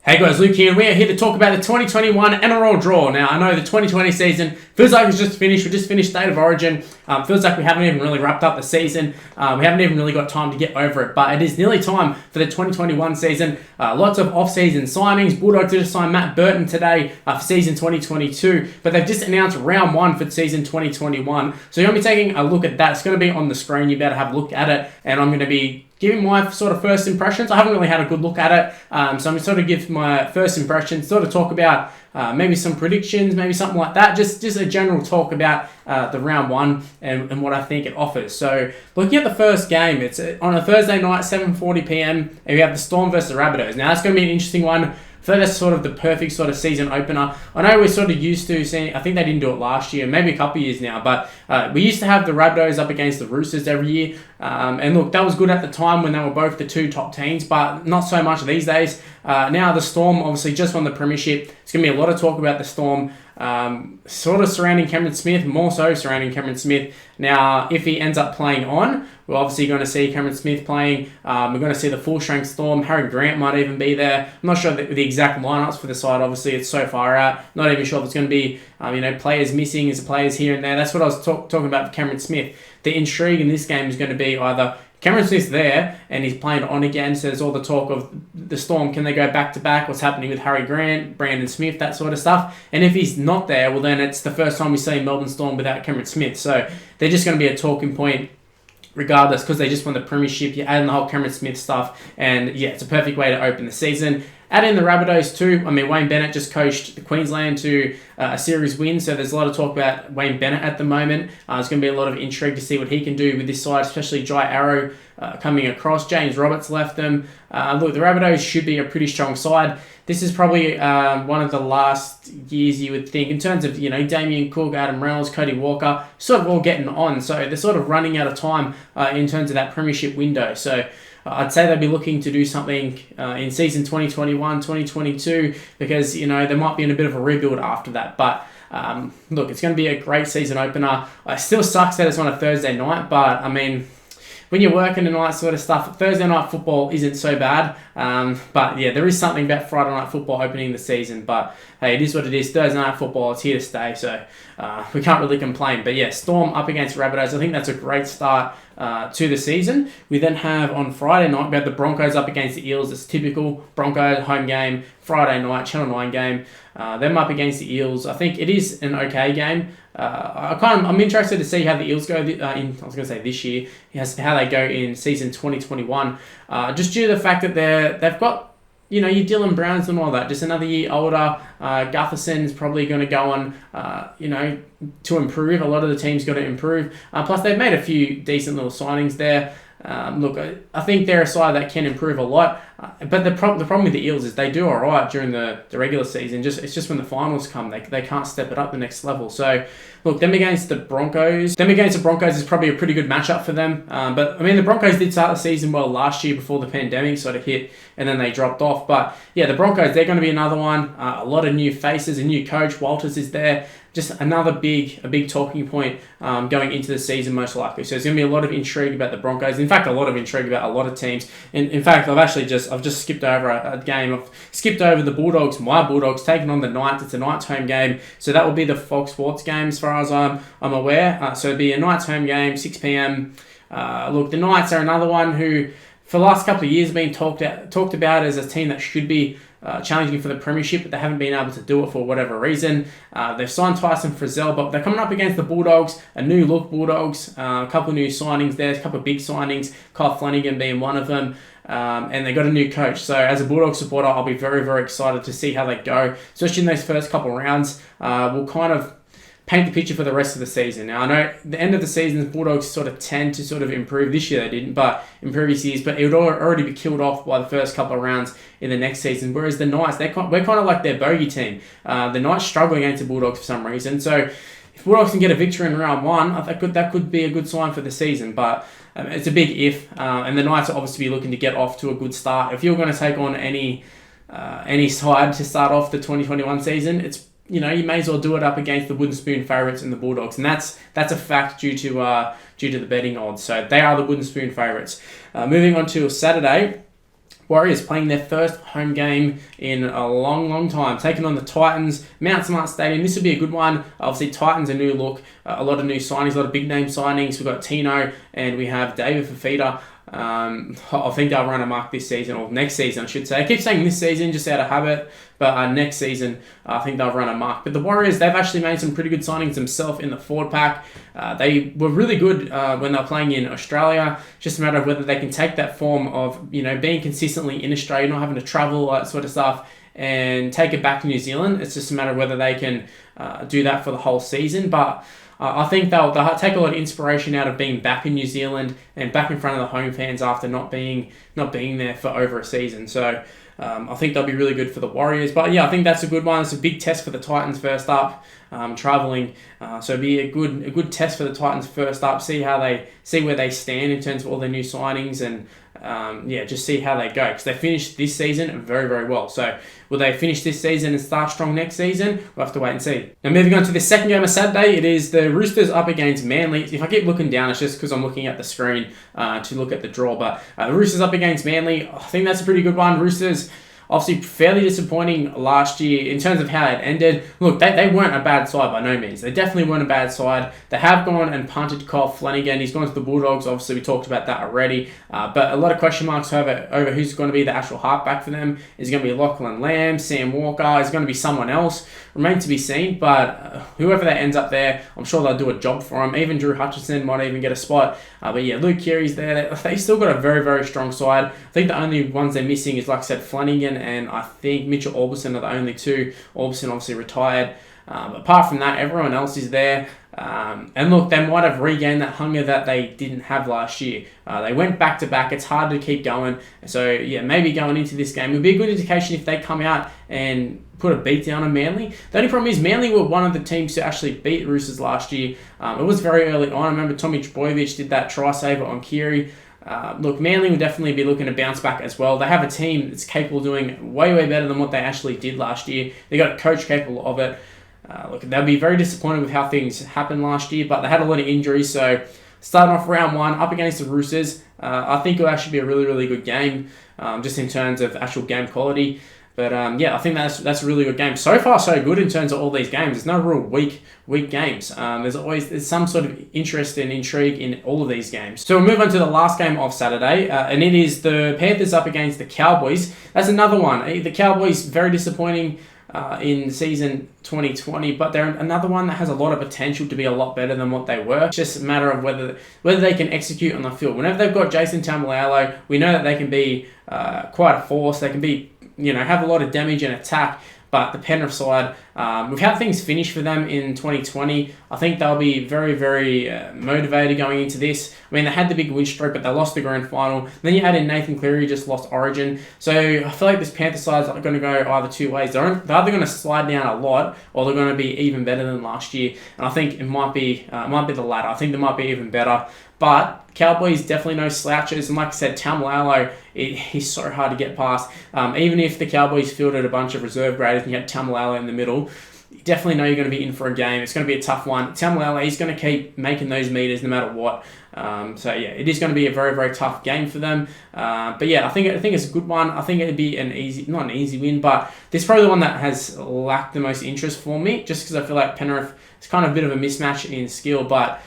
Hey guys, Luke here, and we are here to talk about the 2021 NRL draw. Now, I know the 2020 season feels like it's just finished. We just finished State of Origin. Feels like we haven't even really wrapped up the season. We haven't even really got time to get over it, but it is nearly time for the 2021 season. Lots of off-season signings. Bulldogs just signed Matt Burton today for season 2022, but they've just announced round one for season 2021. So you're going to be taking a look at that. It's going to be on the screen. You better have a look at it, and I'm going to be giving my sort of first impressions. I haven't really had a good look at it, so I'm going to sort of give my first impressions, sort of talk about maybe some predictions, maybe something like that, just a general talk about the round one and what I think it offers. So looking at the first game, it's on a Thursday night, 7:40 p.m, and we have the Storm versus the Rabbitohs. Now that's going to be an interesting one. So that's sort of the perfect sort of season opener. I know we're sort of used to seeing, I think they didn't do it last year, maybe a couple of years now, but we used to have the Rabbitohs up against the Roosters every year. And look, that was good at the time when they were both the two top teams, but not so much these days. Now the Storm obviously just won the premiership. It's going to be a lot of talk about the Storm, sort of surrounding Cameron Smith, more so surrounding Cameron Smith. Now, if he ends up playing on, we're obviously going to see Cameron Smith playing. We're going to see the full-strength Storm. Harry Grant might even be there. I'm not sure the exact lineups for the side. Obviously, it's so far out. Not even sure if it's going to be, players missing, is players here and there. That's what I was talking about for Cameron Smith. The intrigue in this game is going to be either Cameron Smith's there and he's playing on again, so there's all the talk of the Storm. Can they go back-to-back? What's happening with Harry Grant, Brandon Smith, that sort of stuff. And if he's not there, well, then it's the first time we see Melbourne Storm without Cameron Smith. So they're just going to be a talking point regardless, because they just won the premiership. You add in the whole Cameron Smith stuff, and yeah, it's a perfect way to open the season. Add in the Rabbitohs too. I mean, Wayne Bennett just coached Queensland to a series win, so there's a lot of talk about Wayne Bennett at the moment. There's going to be a lot of intrigue to see what he can do with this side, especially Jai Arrow coming across. James Roberts left them. Look, the Rabbitohs should be a pretty strong side. This is probably one of the last years you would think, in terms of, Damien Cook, Adam Reynolds, Cody Walker, sort of all getting on. So they're sort of running out of time in terms of that premiership window. So I'd say they'd be looking to do something in season 2021, 2022, because, they might be in a bit of a rebuild after that. But look, it's going to be a great season opener. It still sucks that it's on a Thursday night, but I mean, when you're working and all that sort of stuff, Thursday night football isn't so bad. But yeah, there is something about Friday night football opening the season. But hey, it is what it is. Thursday night football, it's here to stay. So we can't really complain. But yeah, Storm up against Rabbitohs. I think that's a great start to the season. We then have on Friday night, we have the Broncos up against the Eels. It's typical Broncos home game, Friday night, Channel 9 game. Them up against the Eels. I think it is an okay game. I'm interested to see how the Eels go this year, how they go in season 2021. Just due to the fact that they've got, your Dylan Browns and all that, just another year older. Gutherson's probably going to go on, to improve. A lot of the team's got to improve. Plus, they've made a few decent little signings there. Look, I think they're a side that can improve a lot. But the problem with the Eels is they do all right during the regular season. It's just when the finals come, they can't step it up the next level. So, look, them against the Broncos is probably a pretty good matchup for them. But, I mean, the Broncos did start the season well last year before the pandemic sort of hit, and then they dropped off. But, yeah, the Broncos, they're going to be another one. A lot of new faces, a new coach. Walters is there. Just another big talking point going into the season, most likely. So there's going to be a lot of intrigue about the Broncos. In fact, a lot of intrigue about a lot of teams. In fact, I've just skipped over a game. I've skipped over the Bulldogs, my Bulldogs, taking on the Knights. It's a Knights home game. So that will be the Fox Sports game as far as I'm aware. So it'll be a Knights home game, 6 p.m. Look, the Knights are another one who, for the last couple of years, have been talked about as a team that should be challenging for the premiership, but they haven't been able to do it for whatever reason. They've signed Tyson Frizzell, but they're coming up against the Bulldogs, a new look Bulldogs, a couple of new signings there, a couple of big signings, Kyle Flanagan being one of them, and they got a new coach. So as a Bulldogs supporter, I'll be very, very excited to see how they go, especially in those first couple of rounds. We'll kind of paint the picture for the rest of the season. Now, I know at the end of the season, the Bulldogs sort of tend to sort of improve. This year they didn't, but in previous years, but it would already be killed off by the first couple of rounds in the next season. Whereas the Knights, we're kind of like their bogey team. The Knights struggle against the Bulldogs for some reason. So if Bulldogs can get a victory in round one, I think that could be a good sign for the season. But it's a big if, and the Knights are obviously be looking to get off to a good start. If you're going to take on any side to start off the 2021 season, it's, you may as well do it up against the wooden spoon favourites and the Bulldogs, and that's a fact due to the betting odds. So they are the wooden spoon favourites. Moving on to Saturday, Warriors playing their first home game in a long time, taking on the Titans, Mount Smart Stadium. This will be a good one. Obviously, Titans a new look, a lot of new signings, a lot of big name signings. We've got Tino and we have David Fafita. I think they'll run a mark this season, or next season, I should say. I keep saying this season just out of habit, but next season, I think they'll run a mark. But the Warriors, they've actually made some pretty good signings themselves in the forward pack. They were really good when they were playing in Australia. Just a matter of whether they can take that form of, being consistently in Australia, not having to travel, that sort of stuff, and take it back to New Zealand. It's just a matter of whether they can do that for the whole season. But I think they'll take a lot of inspiration out of being back in New Zealand and back in front of the home fans after not being there for over a season. So I think they'll be really good for the Warriors. But yeah, I think that's a good one. It's a big test for the Titans first up, traveling. So it'll be a good test for the Titans first up. See where they stand in terms of all their new signings, and just see how they go, because they finished this season very, very well. So will they finish this season and start strong next season? We'll have to wait and see. Now moving on to the second game of Saturday, it is the Roosters up against Manly. If I keep looking down, it's just because I'm looking at the screen to look at the draw. But the Roosters up against Manly, I think that's a pretty good one. Roosters obviously fairly disappointing last year in terms of how it ended. Look, they weren't a bad side by no means. They definitely weren't a bad side. They have gone and punted Kyle Flanagan. He's gone to the Bulldogs. Obviously, we talked about that already. But a lot of question marks over who's going to be the actual halfback for them. Is it going to be Lachlan Lamb, Sam Walker? Is it going to be someone else? Remains to be seen. But whoever that ends up there, I'm sure they'll do a job for him. Even Drew Hutchison might even get a spot. But yeah, Luke Keary's there. They still got a very, very strong side. I think the only ones they're missing is, like I said, Flanagan, and I think Mitchell Orbison are the only two. Orbison obviously retired. Apart from that, everyone else is there. And look, they might have regained that hunger that they didn't have last year. They went back to back. It's hard to keep going. So yeah, maybe going into this game, it would be a good indication if they come out and put a beat down on Manly. The only problem is Manly were one of the teams to actually beat Roosters last year. It was very early on. I remember Tommy Trbojevic did that try saver on Keary. Look, Manly will definitely be looking to bounce back as well. They have a team that's capable of doing way, way better than what they actually did last year. They got a coach capable of it. Look, they'll be very disappointed with how things happened last year, but they had a lot of injuries. So starting off round one up against the Roosters, I think it'll actually be a really, really good game, just in terms of actual game quality. But I think that's a really good game. So far, so good in terms of all these games. There's no real weak games. There's some sort of interest and intrigue in all of these games. So we'll move on to the last game of Saturday, and it is the Panthers up against the Cowboys. That's another one. The Cowboys, very disappointing in season 2020, but they're another one that has a lot of potential to be a lot better than what they were. It's just a matter of whether they can execute on the field. Whenever they've got Jason Taumalolo, we know that they can be quite a force. They can be, have a lot of damage and attack. But the Penrith side, we've had things finish for them in 2020. I think they'll be very, very motivated going into this. I mean, they had the big win streak, but they lost the grand final. Then you add in Nathan Cleary, just lost Origin. So I feel like this Panther side is going to go either two ways. They're either going to slide down a lot, or they're going to be even better than last year. And I think it might be the latter. I think they might be even better. But Cowboys definitely no slouches, and like I said, Taumalolo, he's so hard to get past. Even if the Cowboys fielded a bunch of reserve graders and you had Taumalolo in the middle, you definitely know you're going to be in for a game. It's going to be a tough one. Taumalolo, he's going to keep making those meters no matter what. So yeah, it is going to be a very, very tough game for them. But yeah, I think it's a good one. I think it'd be not an easy win, but this is probably the one that has lacked the most interest for me, just because I feel like Penrith is kind of a bit of a mismatch in skill, but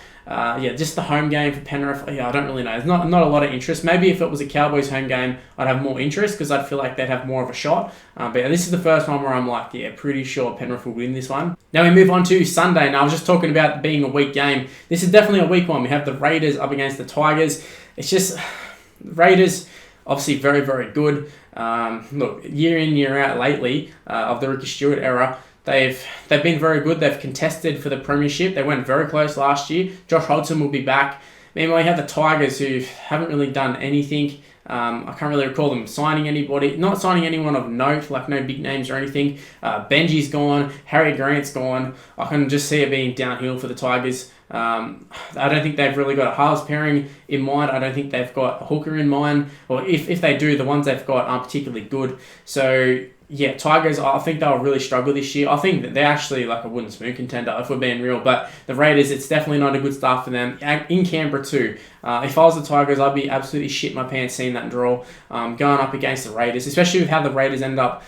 just the home game for Penrith, I don't really know. There's not a lot of interest. Maybe if it was a Cowboys home game, I'd have more interest because I'd feel like they'd have more of a shot. But yeah, this is the first one where I'm like, pretty sure Penrith will win this one. Now we move on to Sunday. Now I was just talking about being a weak game. This is definitely a weak one. We have the Raiders up against the Tigers. It's just, Raiders, obviously very, very good. Look, year in, year out lately, of the Ricky Stewart era, They've been very good. They've contested for the premiership. They went very close last year. Josh Hodgson will be back. Meanwhile, you have the Tigers who haven't really done anything. I can't really recall them signing anybody. Not signing anyone of note, like no big names or anything. Benji's gone. Harry Grant's gone. I can just see it being downhill for the Tigers. I don't think they've really got a halves pairing in mind. I don't think they've got a hooker in mind. Or if they do, the ones they've got aren't particularly good. So Yeah, Tigers, I think they'll really struggle this year. I think that they're actually like a wooden spoon contender, if we're being real. But the Raiders, it's definitely not a good start for them. In Canberra too. If I was the Tigers, I'd be absolutely shit my pants seeing that draw. Going up against the Raiders, especially with how the Raiders end up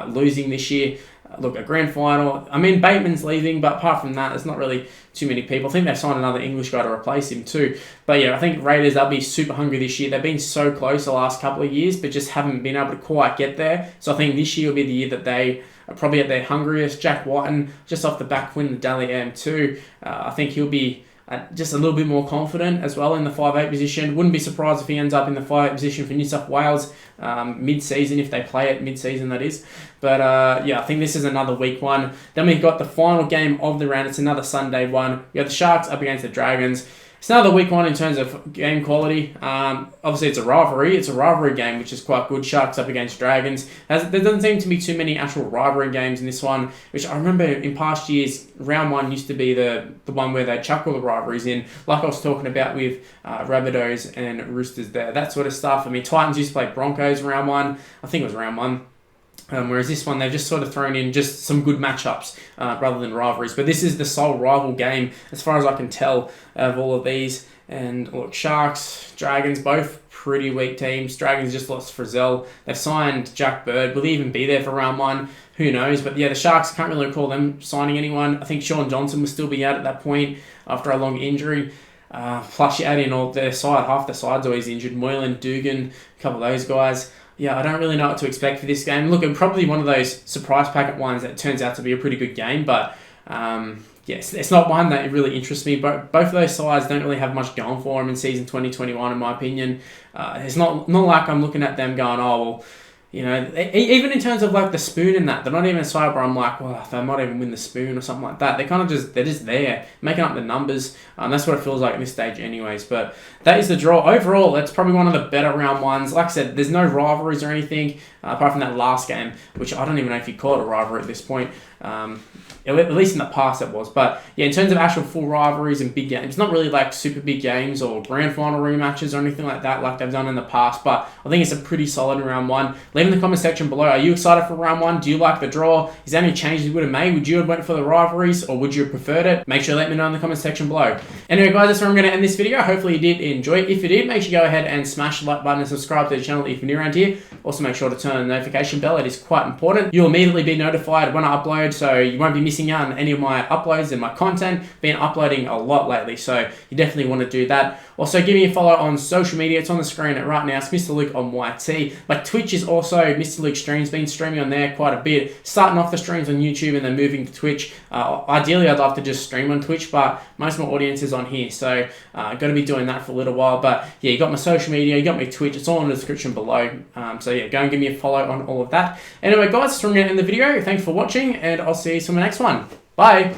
losing this year. Look, a grand final. I mean, Bateman's leaving, but apart from that, there's not really too many people. I think they've signed another English guy to replace him too. But yeah, I think Raiders, they'll be super hungry this year. They've been so close the last couple of years, but just haven't been able to quite get there. So I think this year will be the year that they are probably at their hungriest. Jack Whiten, just off the back win the Dally M too. I think he'll be just a little bit more confident as well in the 5'8 position. Wouldn't be surprised if he ends up in the 5'8 position for New South Wales mid-season, if they play it mid-season, that is. But yeah, I think this is another weak one. Then we've got the final game of the round. It's another Sunday one. We have the Sharks up against the Dragons. It's another weak one in terms of game quality. Obviously, it's a rivalry. It's a rivalry game, which is quite good. Sharks up against Dragons. There doesn't seem to be too many actual rivalry games in this one, which I remember in past years, round one used to be the one where they chuck all the rivalries in, like I was talking about with Rabbitohs and Roosters there, that sort of stuff. I mean, Titans used to play Broncos round one. I think it was round one. Whereas this one, they've just sort of thrown in just some good matchups rather than rivalries. But this is the sole rival game, as far as I can tell, of all of these. And look, Sharks, Dragons, both pretty weak teams. Dragons just lost Frizzell. They've signed Jack Bird. Will he even be there for round one? Who knows? But yeah, the Sharks, can't really recall them signing anyone. I think Sean Johnson will still be out at that point after a long injury. Plus, you add in all their side. Half the side's always injured. Moylan, Dugan, a couple of those guys. Yeah, I don't really know what to expect for this game. Look, it's probably one of those surprise packet ones that turns out to be a pretty good game, but yes, it's not one that really interests me. But both of those sides don't really have much going for them in season 2021, in my opinion. It's not like I'm looking at them going, oh, well, you know, even in terms of like the spoon and that, they're not even a side where I'm like, well, they might even win the spoon or something like that. They're just there, making up the numbers. That's what it feels like at this stage anyways. But that is the draw. Overall, it's probably one of the better round ones. Like I said, there's no rivalries or anything, apart from that last game, which I don't even know if you call it a rivalry at this point. At least in the past it was. But yeah, in terms of actual full rivalries and big games, not really like super big games or grand final rematches or anything like that like they've done in the past. But I think it's a pretty solid round one. Leave in the comment section below, are you excited for round one? Do you like the draw? Is there any changes you would have made? Would you have went for the rivalries or would you have preferred it? Make sure to let me know in the comment section below. Anyway guys, that's where I'm going to end this video. Hopefully you did enjoy it. If you did, make sure you go ahead and smash the like button and subscribe to the channel if you're new around here. Also make sure to turn on the notification bell. It is quite important. You'll immediately be notified when I upload, so you won't be missing out on any of my uploads and my content. Been uploading a lot lately, so you definitely want to do that. Also, give me a follow on social media. It's on the screen right now. It's Mr. Luke on YT. My Twitch is also Mr. Luke Streams. Been streaming on there quite a bit. Starting off the streams on YouTube and then moving to Twitch. Ideally, I'd love to just stream on Twitch, but most of my audience is on here, so going to be doing that for a little while. But yeah, you got my social media, you got my Twitch. It's all in the description below. So yeah, go and give me a follow on all of that. Anyway, guys, that's where I'm going to end the video. Thanks for watching, and I'll see you in the next one. Bye.